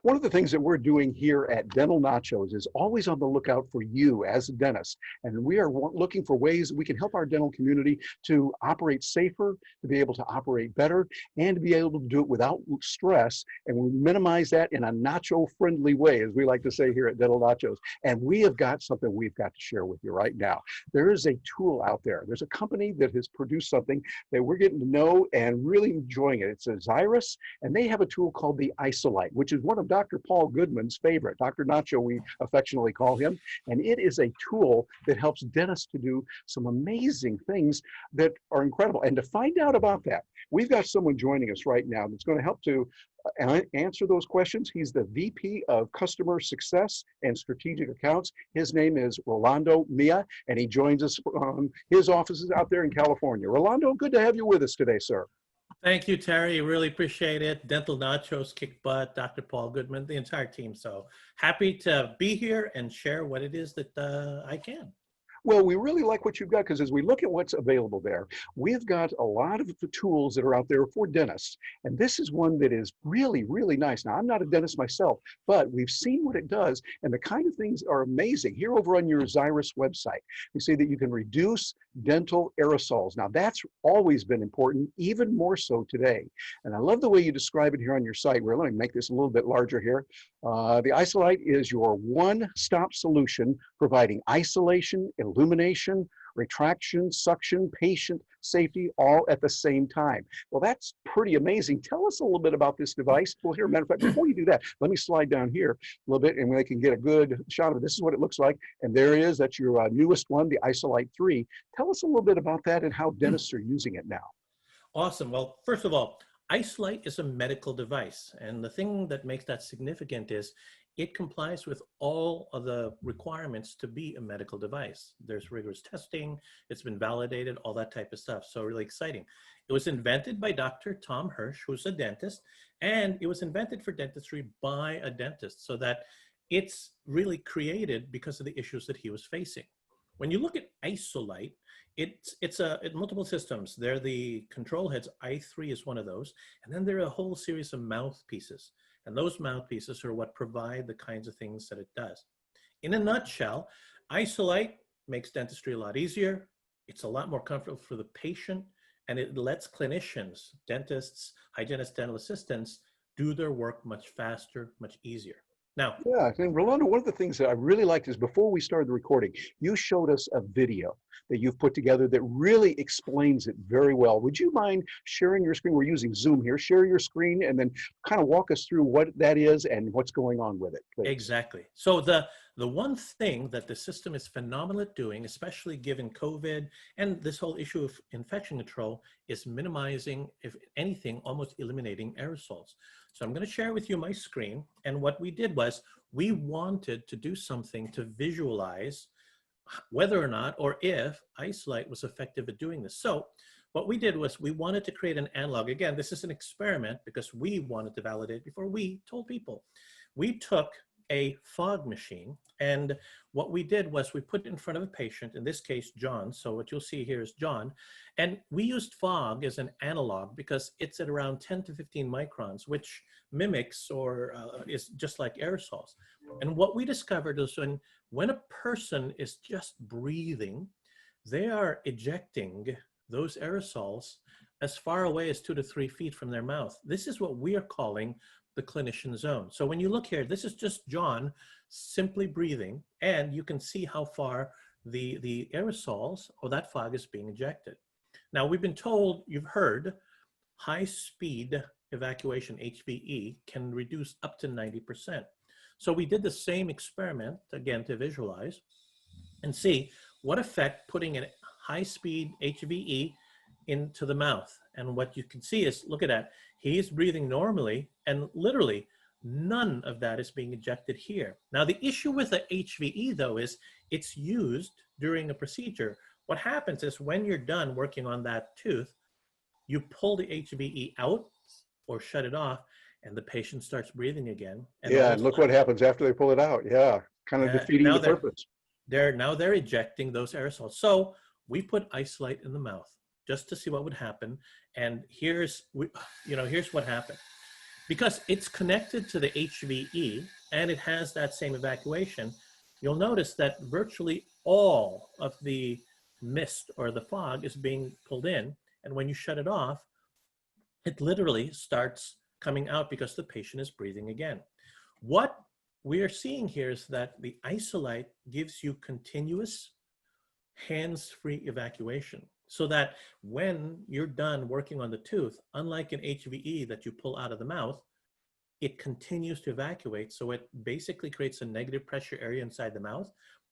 One of the things that we're doing here at Dental Nachos is always on the lookout for you as a dentist. And we are looking for ways that we can help our dental community to operate safer, to be able to operate better, and to be able to do it without stress. And we minimize that in a nacho-friendly way, as we like to say here at Dental Nachos. And we have got something we've got to share with you right now. There is a tool out there. There's a company that has produced something that we're getting to know and really enjoying it. It's a Zyris, and they have a tool called the Isolite, which is one of Dr. Paul Goodman's favorite. Dr. Nacho, we affectionately call him. And it is a tool that helps dentists to do some amazing things that are incredible. And to find out about that, we've got someone joining us right now that's going to help to answer those questions. He's the VP of Customer Success and Strategic Accounts. His name is Rolando Mia, and he joins us from his offices out there in California. Rolando, good to have you with us today, sir. Thank you, Terry. Really appreciate it. Dental Nachos, Kick Butt, Dr. Paul Goodman, the entire team. So happy to be here and share what it is that I can. Well, we really like what you've got, because as we look at what's available there, we've got a lot of the tools that are out there for dentists. And this is one that is really, really nice. Now, I'm not a dentist myself, but we've seen what it does, and the kind of things are amazing. Here over on your Zyris website, you see that you can reduce dental aerosols. Now, that's always been important, even more so today. And I love the way you describe it here on your site. Let me make this a little bit larger here. The Isolite is your one-stop solution, providing isolation, illumination, retraction, suction, patient safety, all at the same time. Well, that's pretty amazing. Tell us a little bit about this device. Well, here, matter of fact, before you do that, let me slide down here a little bit and we can get a good shot of it. This is what it looks like. And there it is. That's your newest one, the Isolite 3. Tell us a little bit about that and how dentists are using it now. Awesome. Well, first of all, Isolite is a medical device. And the thing that makes that significant is it complies with all of the requirements to be a medical device. There's rigorous testing, it's been validated, all that type of stuff. So really exciting. It was invented by Dr. Tom Hirsch, who's a dentist, and it was invented for dentistry by a dentist, so that it's really created because of the issues that he was facing. When you look at Isolite, it's multiple systems. There are the control heads. I3 is one of those. And then there are a whole series of mouthpieces. And those mouthpieces are what provide the kinds of things that it does. In a nutshell, Isolite makes dentistry a lot easier. It's a lot more comfortable for the patient, and it lets clinicians, dentists, hygienists, dental assistants do their work much faster, much easier. Now, yeah, and Rolando, one of the things that I really liked is before we started the recording, you showed us a video that you've put together that really explains it very well. Would you mind sharing your screen? We're using Zoom here. Share your screen and then kind of walk us through what that is and what's going on with it, please. Exactly. So the one thing that the system is phenomenal at doing, especially given COVID and this whole issue of infection control, is minimizing, if anything, almost eliminating aerosols. So I'm going to share with you my screen. And what we did was we wanted to do something to visualize whether or not, or if Isolite was effective at doing this. So what we did was we wanted to create an analog. Again, this is an experiment because we wanted to validate before we told people. We took a fog machine, and what we did was we put it in front of a patient, in this case, John. So what you'll see here is John. And we used fog as an analog because it's at around 10 to 15 microns, which mimics or is just like aerosols. And what we discovered is when a person is just breathing, they are ejecting those aerosols as far away as 2 to 3 feet from their mouth. This is what we are calling the clinician zone. So when you look here, this is just John simply breathing, and you can see how far the aerosols or that fog is being ejected. Now, we've been told, you've heard, high speed evacuation, HVE, can reduce up to 90%. So we did the same experiment, again, to visualize and see what effect putting a high speed HVE into the mouth. And what you can see is, look at that, he's breathing normally, and literally none of that is being ejected here. Now, the issue with the HVE, though, is it's used during a procedure. What happens is when you're done working on that tooth, you pull the HVE out or shut it off, and the patient starts breathing again. And yeah, and look what happens after they pull it out. Yeah, kind of defeating the purpose. Now they're ejecting those aerosols. So we put Isolite in the mouth just to see what would happen. And here's what happened. because it's connected to the HVE and it has that same evacuation, you'll notice that virtually all of the mist or the fog is being pulled in. And when you shut it off, it literally starts coming out because the patient is breathing again. What we are seeing here is that the Isolite gives you continuous hands-free evacuation so that when you're done working on the tooth, unlike an HVE that you pull out of the mouth, it continues to evacuate. So it basically creates a negative pressure area inside the mouth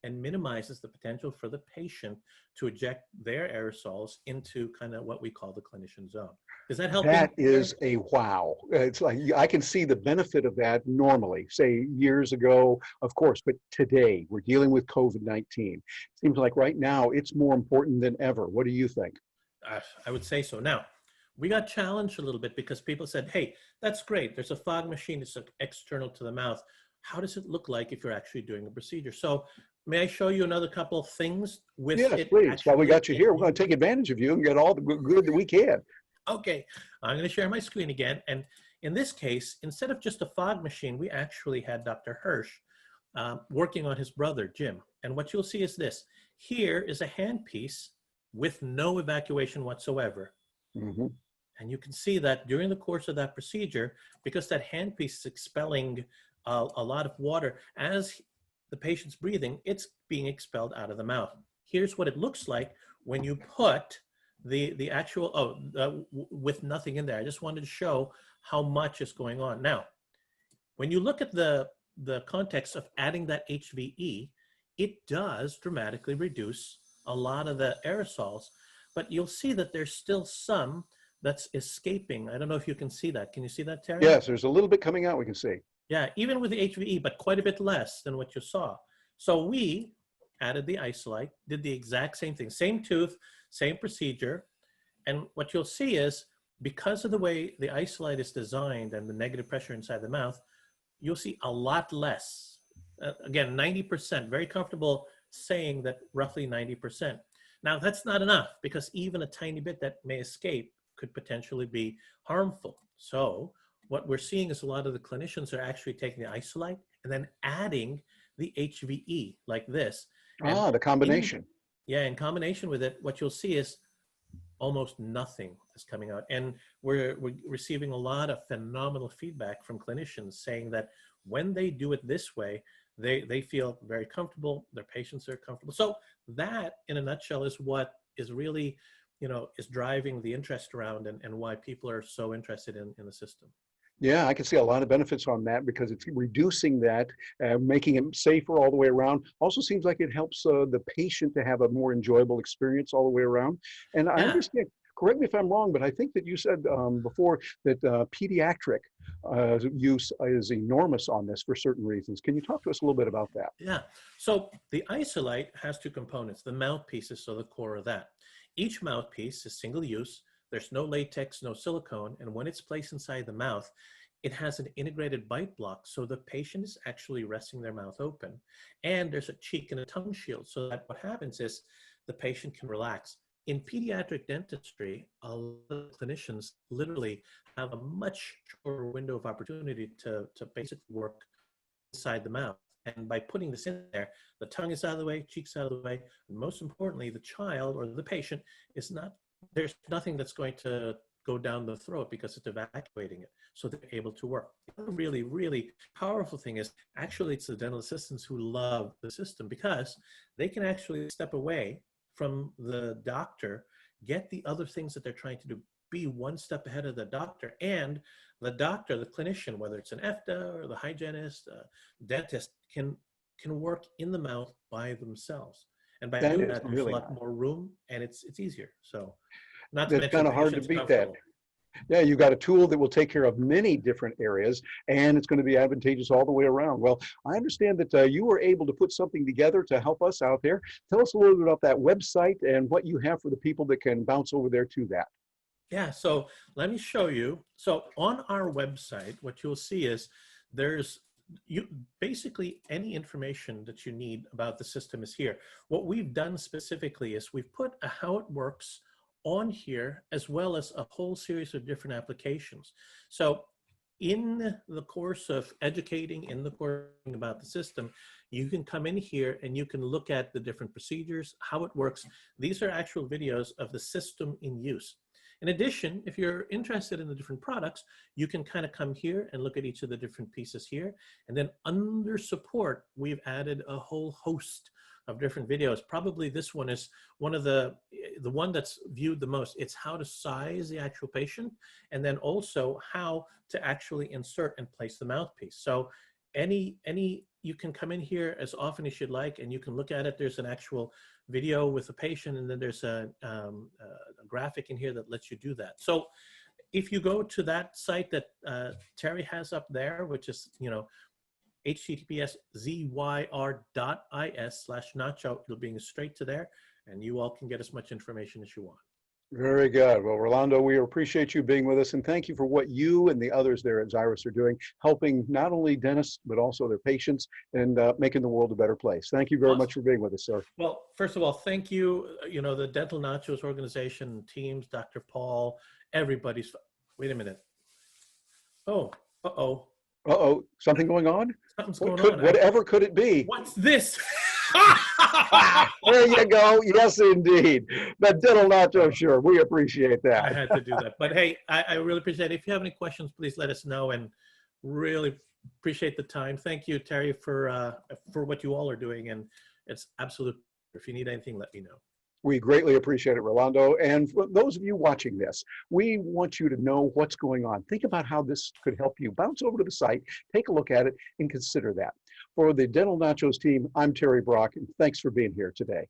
and minimizes the potential for the patient to eject their aerosols into kind of what we call the clinician zone. Does that help you? That is a wow. It's like I can see the benefit of that normally, say years ago, of course, but today we're dealing with COVID-19. Seems like right now it's more important than ever. What do you think? I would say so. Now, we got challenged a little bit because people said, hey, that's great. There's a fog machine. It's external to the mouth. How does it look like if you're actually doing a procedure? So may I show you another couple of things with Yes, it please. While we actually got you here, we're going to take advantage of you and get all the good that we can. Okay, I'm going to share my screen again. And in this case, instead of just a fog machine, we actually had Dr. Hirsch working on his brother, Jim. And what you'll see is this. Here is a handpiece with no evacuation whatsoever. Mm-hmm. And you can see that during the course of that procedure, because that handpiece is expelling a lot of water, as the patient's breathing, it's being expelled out of the mouth. Here's what it looks like when you put the actual, with nothing in there. I just wanted to show how much is going on. Now, when you look at the context of adding that HVE, it does dramatically reduce a lot of the aerosols, but you'll see that there's still some that's escaping. I don't know if you can see that. Can you see that, Terry? Yes, there's a little bit coming out, we can see. Yeah, even with the HVE, but quite a bit less than what you saw. So we added the Isolite, did the exact same thing, same tooth, same procedure. And what you'll see is because of the way the Isolite is designed and the negative pressure inside the mouth, you'll see a lot less. Again, 90%, very comfortable saying that roughly 90%. Now that's not enough because even a tiny bit that may escape could potentially be harmful. So what we're seeing is a lot of the clinicians are actually taking the Isolite and then adding the HVE like this. And The combination. in combination with it, what you'll see is almost nothing is coming out. And we're receiving a lot of phenomenal feedback from clinicians saying that when they do it this way, they feel very comfortable, their patients are comfortable. So that, in a nutshell, is what is really, is driving the interest around and why people are so interested in the system. Yeah, I can see a lot of benefits on that because it's reducing that, making it safer all the way around. Also seems like it helps the patient to have a more enjoyable experience all the way around. And I Yeah. understand, correct me if I'm wrong, but I think that you said before that pediatric use is enormous on this for certain reasons. Can you talk to us a little bit about that? Yeah. So the Isolite has two components. The mouthpiece is the core of that. Each mouthpiece is single use. There's no latex, no silicone. And when it's placed inside the mouth, it has an integrated bite block. So the patient is actually resting their mouth open. And there's a cheek and a tongue shield. So that what happens is the patient can relax. In pediatric dentistry, a lot of clinicians literally have a much shorter window of opportunity to basically work inside the mouth. And by putting this in there, the tongue is out of the way, cheeks out of the way, and most importantly, the child or the patient is not, there's nothing that's going to go down the throat because it's evacuating it. So they're able to work. The other really, really powerful thing is actually it's the dental assistants who love the system because they can actually step away from the doctor, get the other things that they're trying to do, be one step ahead of the doctor, and the doctor, the clinician, whether it's an EFTA or the hygienist, dentist, can work in the mouth by themselves. And by doing that, there's really a lot nice. more room and it's easier. So not to That's mention kind the of hard to patient's beat that. comfortable. Yeah, you've got a tool that will take care of many different areas, and it's going to be advantageous all the way around. Well, I understand that you were able to put something together to help us out there. Tell us a little bit about that website and what you have for the people that can bounce over there to that. Yeah, so let me show you. So on our website, what you'll see is there's basically any information that you need about the system is here. What we've done specifically is we've put a how it works on here, as well as a whole series of different applications. So in the course of educating, in the course about the system, you can come in here and you can look at the different procedures, how it works. These are actual videos of the system in use. In addition, if you're interested in the different products, you can kind of come here and look at each of the different pieces here. And then under support, we've added a whole host of different videos. Probably this one is one of the one that's viewed the most. It's how to size the actual patient, and then also how to actually insert and place the mouthpiece. So you can come in here as often as you'd like, and you can look at it. There's an actual video with the patient, and then there's a graphic in here that lets you do that. So if you go to that site that Terry has up there, which is, https://zyr.is/nacho, it'll bring you straight to there, and you all can get as much information as you want. Very good. Well, Rolando, we appreciate you being with us, and thank you for what you and the others there at Zyris are doing, helping not only dentists, but also their patients, and making the world a better place. Thank you very much for being with us, sir. Well, first of all, thank you, the Dental Nachos organization, teams, Dr. Paul, everybody's, wait a minute. Oh, uh-oh. Uh-oh, something going on? Something's going on. Whatever could it be? What's this? There you go. Yes, indeed. The Dental Nacho, sure. We appreciate that. I had to do that. But hey, I really appreciate it. If you have any questions, please let us know, and really appreciate the time. Thank you, Terry, for what you all are doing. And it's absolute. If you need anything, let me know. We greatly appreciate it, Rolando. And for those of you watching this, we want you to know what's going on. Think about how this could help you. Bounce over to the site, take a look at it, and consider that. For the Dental Nachos team, I'm Terry Brock, and thanks for being here today.